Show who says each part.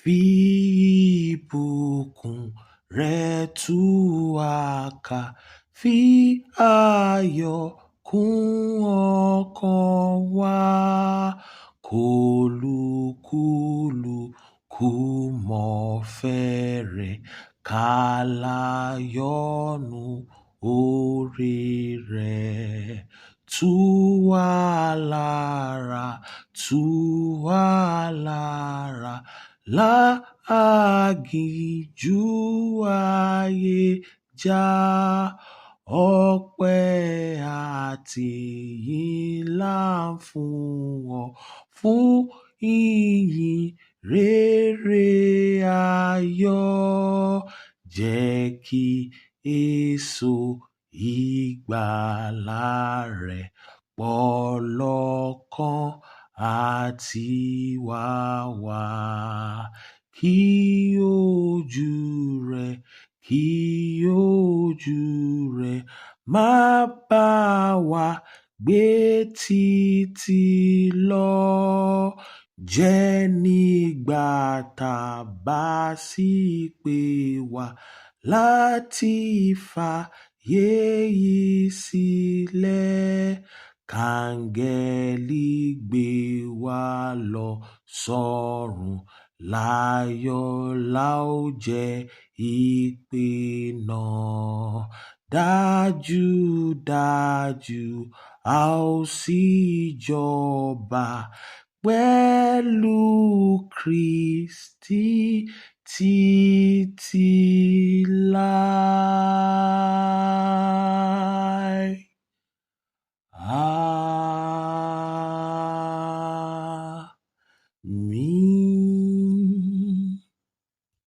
Speaker 1: Fi ìbùkún rẹ̀ tú wa ká, fi ayọ̀ kún ọkàn wa, k'olúkúlùkù mọ̀fẹ́ rẹ̀, ká láyọ̀nú oore rẹ̀. Tú wa lára, tú wa lára, láginjù ayé já. Ọpẹ́ àtìyìn là ń fún ọ, fún ìyìn rere ayọ̀. Jẹ́ kí èso ìgbàlà rẹ̀ pọ̀ lọ́kàn àti wá wá. Kí ojú rẹ̀ má bá wa gbé títí lọ. Jẹ́ nígbà tá bá sì pè wá láti fàyè yìí sílẹ̀, káńgẹ́lì gbé wa lọ sọ́run. Láyọ̀ la ó jẹ́ ìpè náà. Dájúdájú a ó sì jọba pẹ̀lú Kristi títí láé. Àmín.